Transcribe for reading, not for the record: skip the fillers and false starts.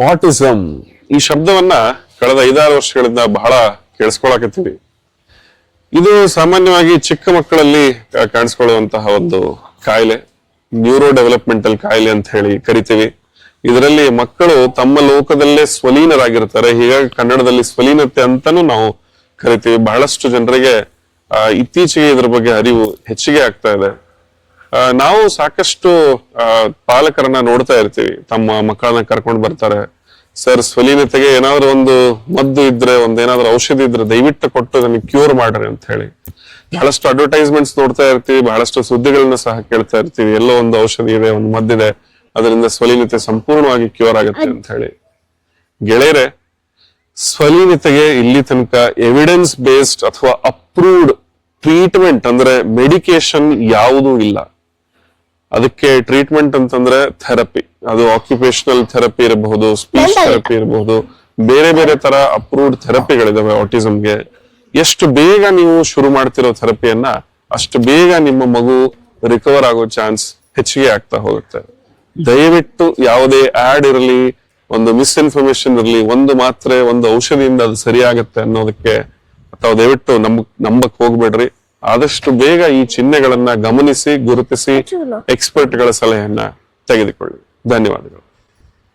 Autism ಈ ಶಬ್ದವನ್ನ ಕಳೆದ 5-6 ವರ್ಷಗಳಿಂದ ಬಹಳ ಕೇಳಿಸ್ಕೊಳಕತ್ತೀವಿ. ಇದು ಸಾಮಾನ್ಯವಾಗಿ ಚಿಕ್ಕ ಮಕ್ಕಳಲ್ಲಿ ಕಾಣಿಸ್ಕೊಳ್ಳುವಂತಹ ಒಂದು ಕಾಯಿಲೆ, ನ್ಯೂರೋ ಡೆವಲಪ್ಮೆಂಟಲ್ ಕಾಯಿಲೆ ಅಂತ ಹೇಳಿ ಕರಿತೀವಿ. ಇದರಲ್ಲಿ ಮಕ್ಕಳು ತಮ್ಮ ಲೋಕದಲ್ಲೇ ಸ್ವಲೀನರಾಗಿರ್ತಾರೆ. ಹೀಗಾಗಿ ಕನ್ನಡದಲ್ಲಿ ಸ್ವಲೀನತೆ ಅಂತಾನೂ ನಾವು ಕರಿತೀವಿ. ಬಹಳಷ್ಟು ಜನರಿಗೆ ಇತ್ತೀಚೆಗೆ ಇದ್ರ ಬಗ್ಗೆ ಅರಿವು ಹೆಚ್ಚಿಗೆ ಆಗ್ತಾ ಇದೆ. ನಾವು ಸಾಕಷ್ಟು ಪಾಲಕರನ್ನ ನೋಡ್ತಾ ಇರ್ತೀವಿ, ತಮ್ಮ ಮಕ್ಕಳನ್ನ ಕರ್ಕೊಂಡು ಬರ್ತಾರೆ. ಸರ್, ಸ್ವಲೀನತೆಗೆ ಏನಾದ್ರು ಒಂದು ಮದ್ದು ಇದ್ರೆ, ಏನಾದ್ರು ಔಷಧಿ ಇದ್ರೆ ದಯವಿಟ್ಟು ಕೊಟ್ಟು ನಮಗೆ ಕ್ಯೂರ್ ಮಾಡ್ರಿ ಅಂತ ಹೇಳಿ ಬಹಳಷ್ಟು ಅಡ್ವರ್ಟೈಸ್ಮೆಂಟ್ಸ್ ನೋಡ್ತಾ ಇರ್ತೀವಿ. ಬಹಳಷ್ಟು ಸುದ್ದಿಗಳನ್ನ ಸಹ ಕೇಳ್ತಾ ಇರ್ತೀವಿ. ಎಲ್ಲೋ ಒಂದು ಔಷಧಿ ಇದೆ, ಒಂದು ಮದ್ದಿದೆ, ಅದರಿಂದ ಸ್ವಲೀನತೆ ಸಂಪೂರ್ಣವಾಗಿ ಕ್ಯೂರ್ ಆಗುತ್ತೆ ಅಂತ ಹೇಳಿ. ಗೆಳೆಯರೆ, ಸ್ವಲೀನತೆಗೆ ಇಲ್ಲಿ ತನಕ ಎವಿಡೆನ್ಸ್ ಬೇಸ್ಡ್ ಅಥವಾ ಅಪ್ರೂವ್ಡ್ ಟ್ರೀಟ್ಮೆಂಟ್ ಅಂದ್ರೆ ಮೆಡಿಕೇಶನ್ ಯಾವುದೂ ಇಲ್ಲ. ಅದಕ್ಕೆ ಟ್ರೀಟ್ಮೆಂಟ್ ಅಂತಂದ್ರೆ ಥೆರಪಿ, ಅದು ಆಕ್ಯುಪೇಷನಲ್ ಥೆರಪಿ ಇರಬಹುದು, ಸ್ಪೀಚ್ ಥೆರಪಿ ಇರಬಹುದು, ಬೇರೆ ಬೇರೆ ತರ ಅಪ್ರೂವ್ಡ್ ಥೆರಪಿಗಳಿದಾವೆ ಆಟಿಸಮ್ಗೆ. ಎಷ್ಟು ಬೇಗ ನೀವು ಶುರು ಮಾಡ್ತಿರೋ ಥೆರಪಿಯನ್ನ ಅಷ್ಟು ಬೇಗ ನಿಮ್ಮ ಮಗು ರಿಕವರ್ ಆಗೋ ಚಾನ್ಸ್ ಹೆಚ್ಚಿಗೆ ಆಗ್ತಾ ಹೋಗುತ್ತೆ. ದಯವಿಟ್ಟು ಯಾವುದೇ ಆಡ್ ಇರಲಿ, ಒಂದು ಮಿಸ್ಇನ್ಫಾರ್ಮೇಶನ್ ಇರಲಿ, ಒಂದು ಮಾತ್ರೆ ಒಂದು ಔಷಧಿಯಿಂದ ಅದು ಸರಿಯಾಗತ್ತೆ ಅನ್ನೋದಕ್ಕೆ ಅಥವಾ ದಯವಿಟ್ಟು ನಂಬಕ್ ಹೋಗ್ಬೇಡ್ರಿ. ಆದಷ್ಟು ಬೇಗ ಈ ಚಿಹ್ನೆಗಳನ್ನ ಗಮನಿಸಿ, ಗುರುತಿಸಿ ಎಕ್ಸ್ಪರ್ಟ್ಗಳ ಸಲಹೆಯನ್ನ ತೆಗೆದುಕೊಳ್ಳಿ. ಧನ್ಯವಾದಗಳು.